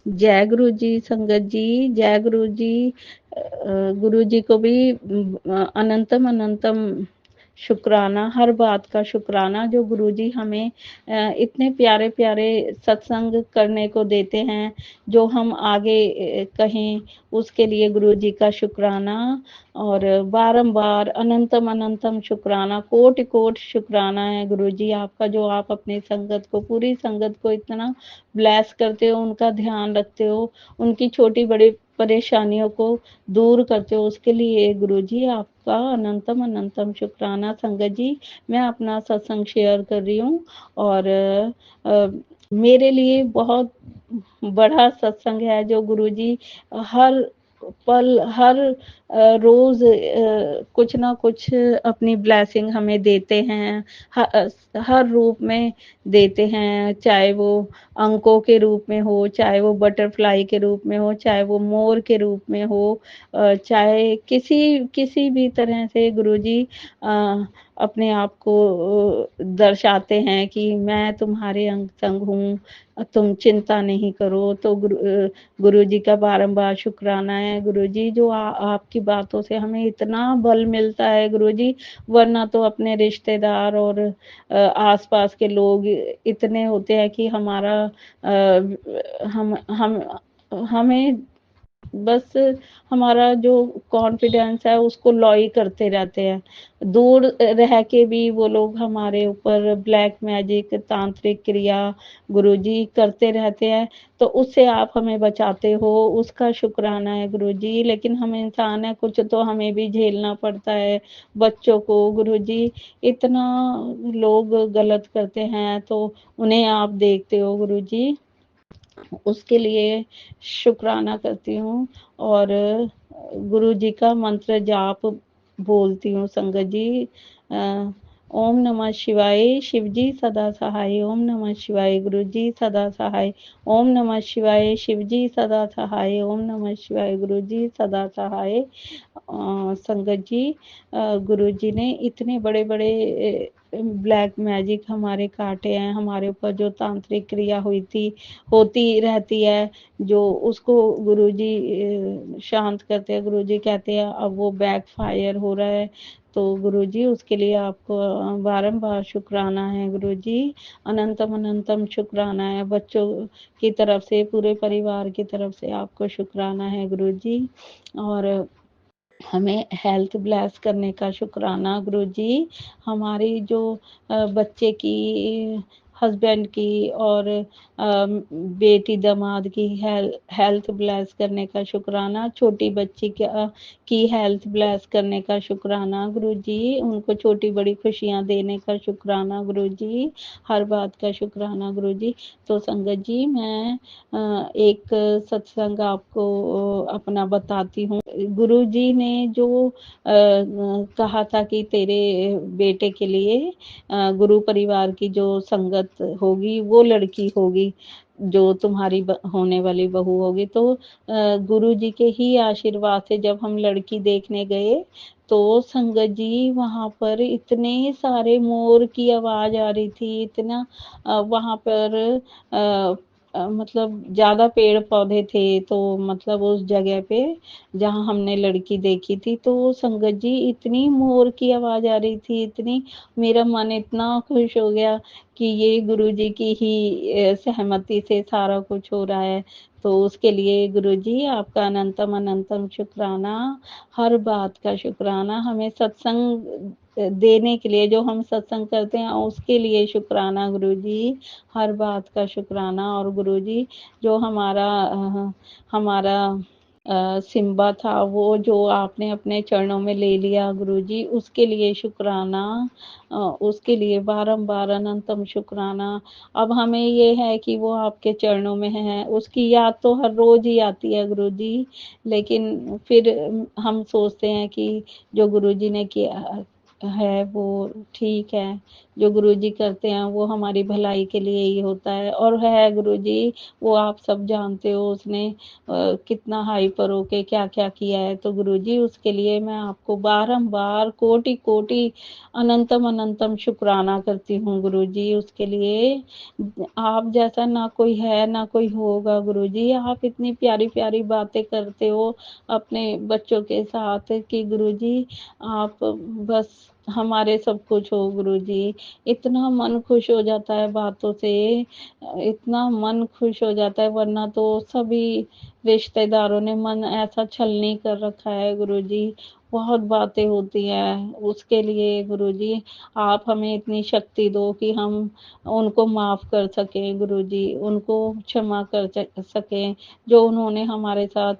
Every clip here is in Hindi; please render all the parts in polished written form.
जय गुरु जी, संगत जी, जय गुरु जी। गुरु जी को भी अनंतम अनंतम शुक्राना, हर बात का शुक्राना जो गुरु जी हमें इतने प्यारे प्यारे सत्संग करने को देते हैं, जो हम आगे कहें उसके लिए गुरु जी का शुक्राना। और बारंबार अनंतम अनंतम शुक्राना, कोटि कोटि शुक्राना है गुरु जी आपका, जो आप अपनी संगत को, पूरी संगत को इतना ब्लेस करते हो, उनका ध्यान रखते हो, उनकी छोटी बड़ी परेशानियों को दूर करते हो। उसके लिए गुरुजी आपका अनंतम अनंतम शुक्राना। संगत जी, मैं अपना सत्संग शेयर कर रही हूँ, और मेरे लिए बहुत बड़ा सत्संग है जो गुरुजी हर पल, हर रोज कुछ ना कुछ अपनी ब्लेसिंग हमें देते हैं, हर रूप में देते हैं, चाहे वो अंकों के रूप में हो, चाहे वो बटरफ्लाई के रूप में हो, चाहे वो मोर के रूप में हो, चाहे किसी भी तरह से गुरुजी अपने आप को दर्शाते हैं कि मैं तुम्हारे अंग संग हूँ, तुम चिंता नहीं करो। तो गुरु जी का बारंबार शुक्राना है गुरु जी, जो आपकी बातों से हमें इतना बल मिलता है गुरु जी, वरना तो अपने रिश्तेदार और आसपास के लोग इतने होते हैं कि हमारा हम हमें बस हमारा जो कॉन्फिडेंस है उसको लॉय करते रहते हैं। दूर रह के भी वो लोग हमारे ऊपर ब्लैक मैजिक, तांत्रिक क्रिया गुरुजी करते रहते हैं, तो उससे आप हमें बचाते हो, उसका शुक्राना है गुरुजी। लेकिन हम इंसान है, कुछ तो हमें भी झेलना पड़ता है। बच्चों को गुरुजी इतना लोग गलत करते हैं, तो उन्हें आप देखते हो गुरुजी, उसके लिए शुक्राना करती हूँ। और गुरु जी का मंत्र जाप बोलती हूँ संगत जी। ओम नमः शिवाय, शिव जी सदा सहाय। ओम नमः शिवाय, गुरु जी सदा सहाय। ओम नमः शिवाय, शिव जी सदा सहाय। ओम नमः शिवाय, गुरु जी सदा सहाय। संगत जी, गुरु जी ने इतने बड़े बड़े ब्लैक मैजिक हमारे काटे हैं, हमारे ऊपर जो तांत्रिक क्रिया हुई थी, होती रहती है, जो उसको गुरुजी शांत करते हैं। गुरुजी कहते हैं अब वो बैक फायर हो रहा है, तो गुरुजी उसके लिए आपको बारंबार शुक्राना है गुरुजी, अनंतम अनंतम शुक्राना है। बच्चों की तरफ से, पूरे परिवार की तरफ से आपको शुक्राना है गुरुजी। और हमें हेल्थ ब्लेस करने का शुक्राना गुरुजी, हमारी जो बच्चे की, हस्बैंड की और बेटी दामाद की हेल्थ ब्लेस करने का शुक्राना, छोटी बच्ची की हेल्थ ब्लेस करने का शुक्राना गुरुजी, उनको छोटी बड़ी खुशियां देने का शुक्राना गुरुजी, हर बात का शुक्राना गुरुजी। तो संगत जी, मैं एक सत्संग आपको अपना बताती हूँ। गुरु जी ने जो कहा था कि तेरे बेटे के लिए गुरु परिवार की जो संगत होगी वो लड़की होगी, जो तुम्हारी होने वाली बहू होगी। तो गुरु जी के ही आशीर्वाद से जब हम लड़की देखने गए, तो संगत जी वहां पर इतने सारे मोर की आवाज आ रही थी, इतना वहां पर मतलब ज्यादा पेड़ पौधे थे, तो मतलब उस जगह पे जहाँ हमने लड़की देखी थी, तो संगत जी इतनी मोर की आवाज आ रही थी, इतनी, मेरा मन इतना खुश हो गया कि ये गुरु जी की ही सहमति से सारा कुछ हो रहा है। तो उसके लिए गुरु जी आपका अनंतम अनंतम शुक्राना, हर बात का शुक्राना, हमें सत्संग देने के लिए, जो हम सत्संग करते हैं उसके लिए शुक्राना गुरु जी, हर बात का शुक्राना। और गुरु जी, जो हमारा सिम्बा था, वो जो आपने अपने चरणों में ले लिया गुरुजी, उसके लिए शुक्राना, उसके लिए बारंबार अनंतम शुक्राना। अब हमें ये है कि वो आपके चरणों में है, उसकी याद तो हर रोज ही आती है गुरुजी, लेकिन फिर हम सोचते हैं कि जो गुरुजी ने किया है वो ठीक है, जो गुरुजी करते हैं वो हमारी भलाई के लिए ही होता है। और है गुरुजी, वो आप सब जानते हो उसने कितना हाइपर होके क्या-क्या किया है, तो गुरुजी उसके लिए मैं आपको बारंबार कोटि-कोटि अनंतम अनंतम शुक्राना करती हूँ गुरुजी उसके लिए। आप जैसा ना कोई है, ना कोई होगा गुरुजी। आप इतनी प्यारी-प्यारी बातें करते हो अपने बच्चों के साथ कि गुरुजी आप बस हमारे सब कुछ हो गुरुजी। इतना मन खुश हो जाता है बातों से, इतना मन खुश हो जाता है, वरना तो सभी रिश्तेदारों ने मन ऐसा छलनी कर रखा है गुरुजी। बहुत बातें होती हैं, उसके लिए गुरुजी आप हमें इतनी शक्ति दो कि हम उनको माफ़ कर सकें गुरुजी, उनको क्षमा कर सकें, जो उन्होंने हमारे साथ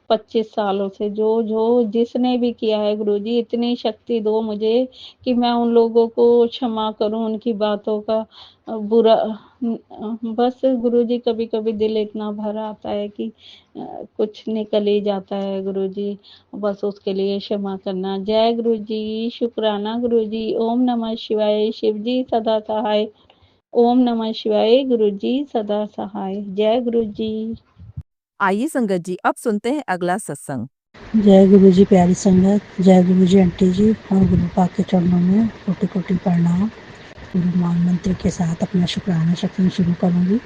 25 सालों से जो जिसने भी किया है गुरुजी, इतनी शक्ति दो मुझे कि मैं उन लोगों को क्षमा करूँ, उनकी बातों का बुरा बस गुरुजी कभी-कभी दिल इतना भर आता है कि कुछ निकल ही जाता है गुरुजी, बस उसके लिए क्षमा करना। जय गुरुजी, शुक्राना गुरुजी, ओम नमः शिवाय, शिव जी सदा सहाय। ओम नमः शिवाय, गुरुजी सदा सहाय। जय गुरुजी। आइए संगत जी, अब सुनते हैं अगला सत्संग। जय गुरु जी प्यारी संगत, जय गुरु जी आंटी जी और गुरु पाक के चरणों में कोटि कोटि प्रणाम। गुरु मान मंत्र के साथ अपना शुक्राना सत्संग शुरू करूंगी।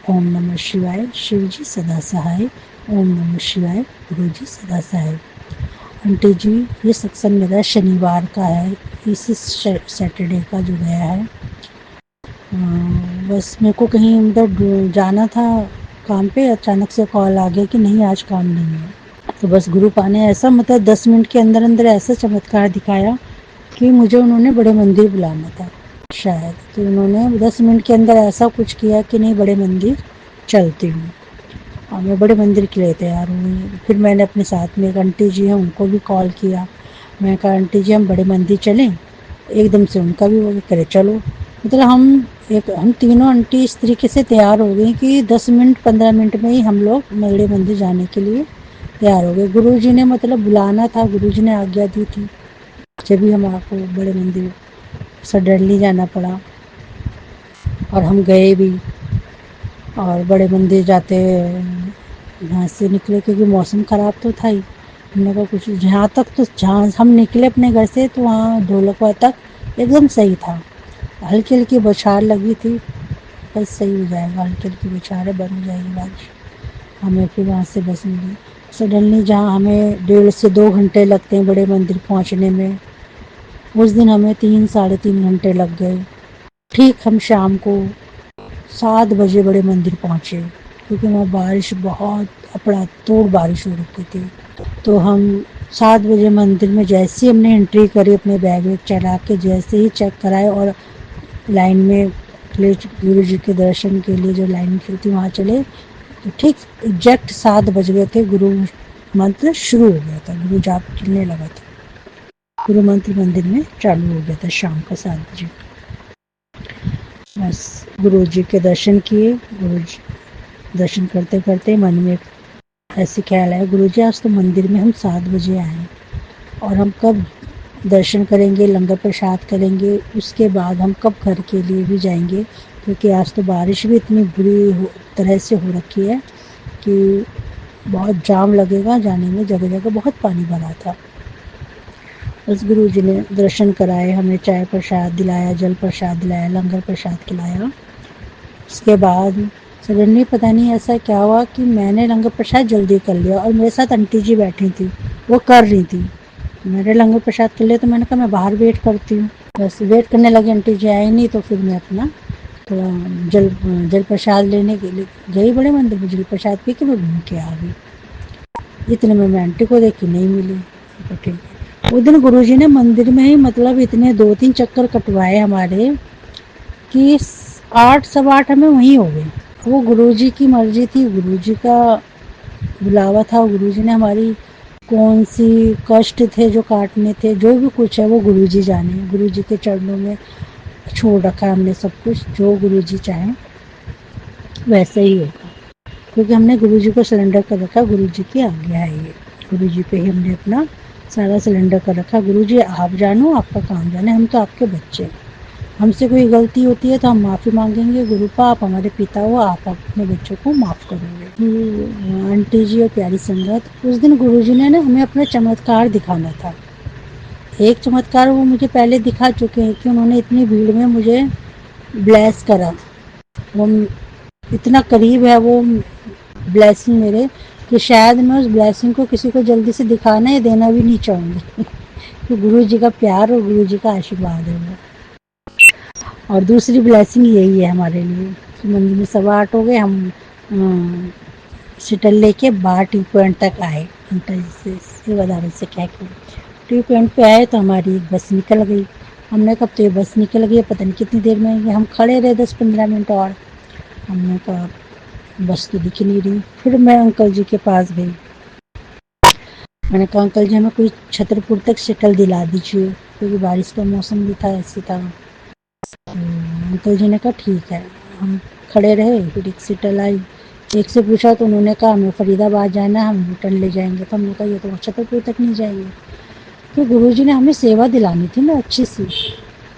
ओम नमः शिवाय, शिव जी सदा सहाय। ओम नमः शिवाय, गुरु जी सदा सहाय। आंटी जी, ये सत्संग मेरा शनिवार का है, इसी सैटरडे का जो गया है। बस मेरे को कहीं उधर जाना था काम पे, अचानक से कॉल आ गया कि नहीं आज काम नहीं है। तो बस गुरु पा ने ऐसा 10 मिनट के अंदर अंदर ऐसा चमत्कार दिखाया कि मुझे उन्होंने बड़े मंदिर बुलाना था शायद। तो उन्होंने 10 मिनट के अंदर ऐसा कुछ किया कि नहीं बड़े मंदिर चलती हूँ, और मैं बड़े मंदिर के लिए तैयार हुई। फिर मैंने अपने साथ में एक आंटी जी हैं उनको भी कॉल किया। मैं कहा आंटी जी हम बड़े मंदिर चलें। एकदम से उनका भी वो करे चलो। मतलब हम तीनों आंटी इस तरीके से तैयार हो गई कि 10 मिनट 15 मिनट में ही हम लोग बड़े मंदिर जाने के लिए तैयार हो गए। गुरुजी ने मतलब बुलाना था, गुरुजी ने आज्ञा दी थी, जब भी हम आपको बड़े मंदिर सडनली जाना पड़ा और हम गए भी। और बड़े मंदिर जाते यहाँ से निकले क्योंकि मौसम ख़राब तो था ही। हमने कहा कुछ जहाँ तक तो जहाँ हम निकले अपने घर से तो वहाँ ढोलकवा तक एकदम सही था, हल्की हल्की बौछार लगी थी, बस सही हो जाएगा, हल्की हल्की बौछार है, बंद हो जाएगी बारिश। हमें फिर वहाँ से बस मिली। सडनली जहाँ हमें 1.5 से 2 घंटे लगते हैं बड़े मंदिर पहुँचने में, उस दिन हमें 3 साढ़े 3 घंटे लग गए। ठीक हम शाम को 7 बजे बड़े मंदिर पहुँचे, क्योंकि वहाँ बारिश बहुत अपड़ातोड़ बारिश हो रखी थी। तो हम 7 बजे मंदिर में जैसे ही हमने एंट्री करी, अपने बैग वैग चला के जैसे ही चेक कराए और लाइन में गुरु जी के दर्शन के लिए जो लाइन खिलती वहाँ चले, तो ठीक एग्जैक्ट 7 बज गए थे। गुरु मंत्र शुरू हो गया था, गुरु जाप चलने लगा था, गुरु मंत्र मंदिर में चालू हो गया था शाम को 7 बजे। बस गुरु जी के दर्शन किए। गुरु जी दर्शन करते करते मन में ऐसे ख्याल आया, गुरु जी आज तो मंदिर में हम 7 बजे आए और हम कब दर्शन करेंगे, लंगर प्रसाद करेंगे, उसके बाद हम कब घर के लिए भी जाएंगे, क्योंकि आज तो बारिश भी इतनी बुरी तरह से हो रखी है कि बहुत जाम लगेगा जाने में, जगह जगह बहुत पानी भरा था। बस गुरु जी ने दर्शन कराए, हमें चाय प्रसाद दिलाया, जल प्रसाद दिलाया, लंगर प्रसाद खिलाया। उसके बाद सडनली पता नहीं ऐसा क्या हुआ कि मैंने लंगर प्रसाद जल्दी कर लिया और मेरे साथ आंटी जी बैठी थी, वो कर रही थी। मैंने लंगर प्रसाद कर लिया तो मैंने कहा मैं बाहर वेट करती हूँ। बस वेट करने लगी, आंटी जी आई नहीं, तो फिर मैं अपना थोड़ा जल प्रसाद लेने के लिए गई बड़े मंदिर में, जल प्रसाद पी के मैं घूम के आ गई। इतने में मैं आंटी को देखी नहीं मिली। तो ठीक है, उस दिन गुरुजी ने मंदिर में ही मतलब इतने 2-3 चक्कर कटवाए हमारे कि 8 सवा 8 हमें वहीं हो गए। वो गुरुजी की मर्जी थी, गुरुजी का बुलावा था। गुरुजी ने हमारी कौन सी कष्ट थे जो काटने थे, जो भी कुछ है वो गुरुजी जाने। गुरुजी के चरणों में छोड़ रखा है हमने सब कुछ, जो गुरुजी चाहें वैसे ही होगा, क्योंकि हमने गुरुजी को सरेंडर कर रखा। गुरुजी की आज्ञा है ये, गुरुजी पे ही हमने अपना सारा सिलेंडर कर रखा। गुरुजी आप जानो, आपका काम जाने, हम तो आपके बच्चे हैं। हमसे कोई गलती होती है तो हम माफ़ी मांगेंगे। गुरुपा आप हमारे पिता हो, आप अपने बच्चों को माफ़ करोगे। आंटी जी और प्यारी संगत, उस दिन गुरुजी ने ना हमें अपना चमत्कार दिखाना था। एक चमत्कार वो मुझे पहले दिखा चुके हैं कि उन्होंने इतनी भीड़ में मुझे ब्लेस करा। वो इतना करीब है वो ब्लेसिंग मेरे, कि शायद मैं उस ब्लेसिंग को किसी को जल्दी से दिखाना या देना भी नहीं चाहूँगी। तो गुरु जी का प्यार और गुरु जी का आशीर्वाद है वो। और दूसरी ब्लेसिंग यही है हमारे लिए कि मंदिर में 8:15 हो गए, हम शटल लेके बाहर टी पॉइंट तक आए। अंकल से सेवादारों से कह के टी पॉइंट पे आए तो हमारी एक बस निकल गई। हमने कब तो ये बस निकल गई, पता नहीं कितनी देर में आएंगे। हम खड़े रहे 10-15 मिनट और। हमने कहा बस तो दिख नहीं रही। फिर मैं अंकल जी के पास गई। मैंने कहा अंकल जी हमें कोई छतरपुर तक शटल दिला दीजिए, क्योंकि बारिश का मौसम भी था, ऐसे था। अंकल जी ने कहा ठीक है। हम खड़े रहे, फिर एक शटल आई। एक से पूछा तो उन्होंने कहा हमें फरीदाबाद जाना है, हम रिटर्न ले जाएंगे। तो हमने कहा ये तो छतरपुर तक नहीं जाएंगे। तो गुरुजी ने हमें सेवा दिलानी थी ना अच्छी सी,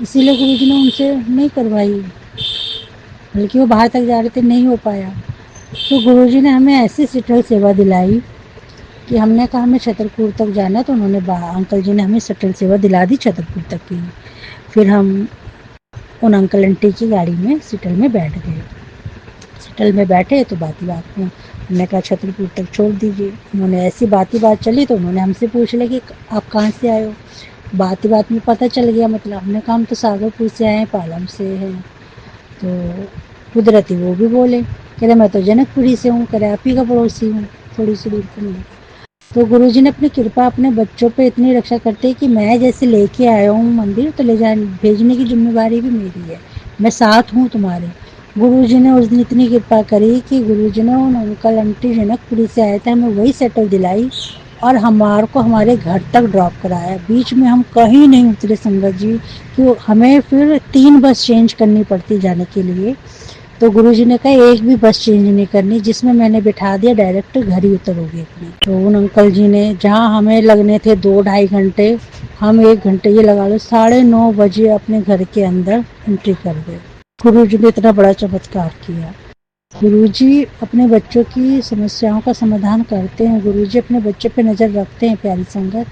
इसीलिए गुरुजी ने उनसे नहीं करवाई, बल्कि वो बाहर तक जा रहे थे, नहीं हो पाया। तो गुरुजी ने हमें ऐसी शटल सेवा दिलाई कि हमने कहा हमें छतरपुर तक जाना है, तो उन्होंने अंकल जी ने हमें शटल सेवा दिला दी छतरपुर तक की। फिर हम उन अंकल आंटी की गाड़ी में शटल में बैठ गए। शटल में बैठे तो बात में हमने कहा छतरपुर तक छोड़ दीजिए। उन्होंने ऐसी बात चली तो उन्होंने हमसे पूछ लिया कि आप कहाँ से आए हो। बात में पता चल गया, मतलब हमने कहा हम तो सागरपुर से आए हैं, पालम से हैं। तो कुदरती वो भी बोले, कह रहे मैं तो जनकपुरी से हूँ, कह रहे आप ही का पड़ोसी हूँ, थोड़ी सी दूर पर नहीं। तो गुरुजी ने अपनी कृपा अपने बच्चों पे इतनी रक्षा करते कि मैं जैसे लेके आया हूँ मंदिर, तो ले जाने भेजने की जिम्मेवारी भी मेरी है, मैं साथ हूँ तुम्हारे। गुरुजी ने उस दिन इतनी कृपा करी कि गुरुजी ने उन अंकल आंटी जनकपुरी से आए थे, हमें वही सेटल दिलाई और हमारे को हमारे घर तक ड्रॉप कराया। बीच में हम कहीं नहीं उतरे संगत जी, कि हमें फिर 3 बस चेंज करनी पड़ती जाने के लिए। तो गुरुजी ने कहा एक भी बस चेंज नहीं करनी, जिसमें मैंने बिठा दिया डायरेक्ट घर ही उतरोगे अपने। तो उन अंकल जी ने, जहाँ हमें लगने थे 2-2.5 घंटे, हम 1 घंटे ये लगा लो 9:30 बजे अपने घर के अंदर एंट्री कर गए। गुरुजी ने इतना बड़ा चमत्कार किया। गुरुजी अपने बच्चों की समस्याओं का समाधान करते हैं। गुरुजी अपने बच्चों पे नज़र रखते हैं प्यारी संगत।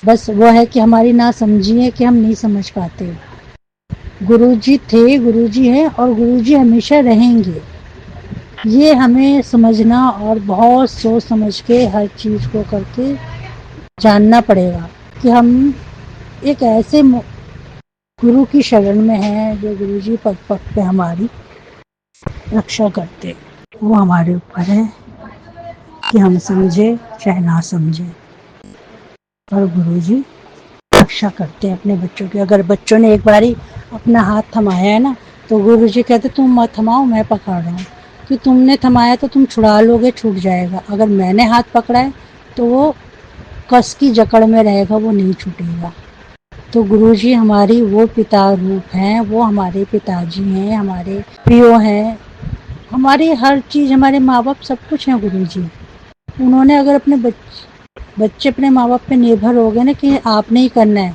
बस वो है कि हमारी ना समझी है कि हम नहीं समझ पाते। गुरुजी थे, गुरुजी हैं और गुरुजी हमेशा रहेंगे। ये हमें समझना और बहुत सोच समझ के हर चीज़ को करके जानना पड़ेगा कि हम एक ऐसे गुरु की शरण में हैं जो गुरुजी पग पग पे हमारी रक्षा करते। वो हमारे ऊपर है कि हम समझे चाहे ना समझे, और गुरुजी रक्षा करते हैं अपने बच्चों की। अगर बच्चों ने एक बारी अपना हाथ थमाया है ना, तो गुरुजी कहते तुम मत थमाओ, मैं पकड़ रहा हूँ। कि तुमने थमाया तो तुम छुड़ा लोगे, छूट जाएगा। अगर मैंने हाथ पकड़ा है तो वो कस की जकड़ में रहेगा, वो नहीं छूटेगा। तो गुरुजी हमारी वो पिता रूप हैं, वो हमारे पिताजी हैं, हमारे पियो हैं, हमारी हर चीज़, हमारे माँ बाप सब कुछ हैं गुरुजी। उन्होंने अगर अपने बच्चे अपने माँ बाप पे निर्भर हो गए ना कि आपने ही करना है,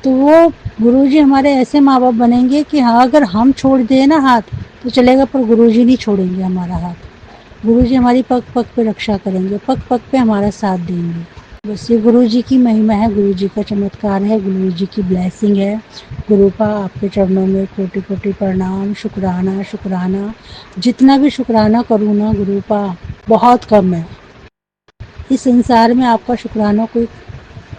तो वो गुरुजी हमारे ऐसे माँ बाप बनेंगे कि हाँ अगर हम छोड़ दें ना हाथ तो चलेगा, पर गुरुजी नहीं छोड़ेंगे हमारा हाथ। गुरुजी हमारी पग पग पे रक्षा करेंगे, पग पग पे हमारा साथ देंगे। बस ये गुरुजी की महिमा है, गुरुजी का चमत्कार है, गुरुजी की ब्लेसिंग है। गुरुपा आपके चरणों में कोटि कोटि प्रणाम, शुक्राना शुक्राना। जितना भी शुक्राना करूँ ना गुरुपा बहुत कम है। इस संसार में आपका शुक्राना कोई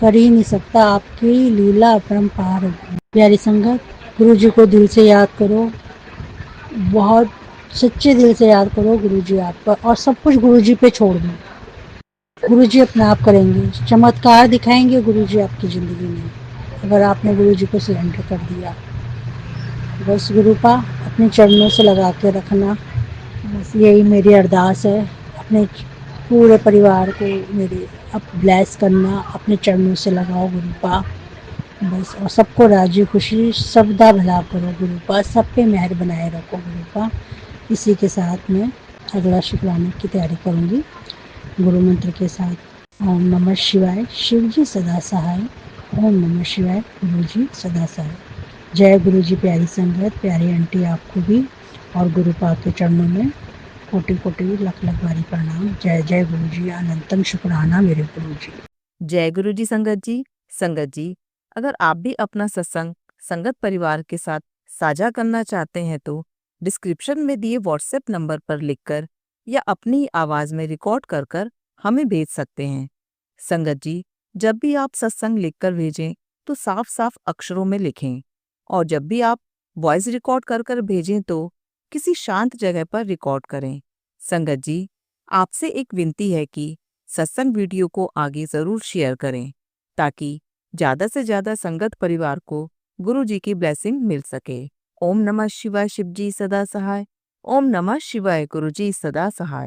कर ही नहीं सकता, आपकी लीला अपरंपार है। प्यारी संगत, गुरु जी को दिल से याद करो, बहुत सच्चे दिल से याद करो गुरु जी आपका, और सब कुछ गुरु जी पे छोड़ दो। गुरु जी अपने आप करेंगे, चमत्कार दिखाएंगे गुरु जी आपकी ज़िंदगी में, अगर आपने गुरु जी को सरेंडर कर दिया। बस गुरुपा अपने चरणों से लगा के रखना, बस यही मेरी अरदास है। अपने पूरे परिवार को मेरे अब ब्लेस करना, अपने चरणों से लगाओ गुरुपा बस, और सबको राजी खुशी सबदा भला करो गुरुपा, सब पे मेहर बनाए रखो गुरुपा। इसी के साथ मैं अगला शुक्राने की तैयारी करूँगी गुरु मंत्र के साथ। ओम नमः शिवाय, शिव जी सदा सहाय। ओम नमः शिवाय, गुरु जी सदा सहाय। जय गुरु जी। प्यारी संगत, प्यारी आंटी आपको भी और गुरु पाक के चरणों में कोटि कोटि लख लख बारी प्रणाम। जय जय गुरु जी, अनंतम शुक्राना मेरे गुरु जी। जय गुरु जी संगत जी। संगत जी, अगर आप भी अपना सत्संग संगत परिवार के साथ साझा करना चाहते हैं तो डिस्क्रिप्शन में दिए व्हाट्सएप नंबर पर लिखकर या अपनी आवाज में रिकॉर्ड कर कर हमें भेज सकते हैं। संगत जी, जब भी आप सत्संग लिखकर भेजें तो साफ साफ अक्षरों में लिखें, और जब भी आप वॉइस रिकॉर्ड कर कर भेजें तो किसी शांत जगह पर रिकॉर्ड करें। संगत जी, आपसे एक विनती है कि सत्संग वीडियो को आगे जरूर शेयर करें ताकि ज्यादा से ज्यादा संगत परिवार को गुरु जी की ब्लेसिंग मिल सके। ओम नमः शिवाय, शिव जी सदा सहाय। ओम नमः शिवाय, गुरु जी सदा सहाय।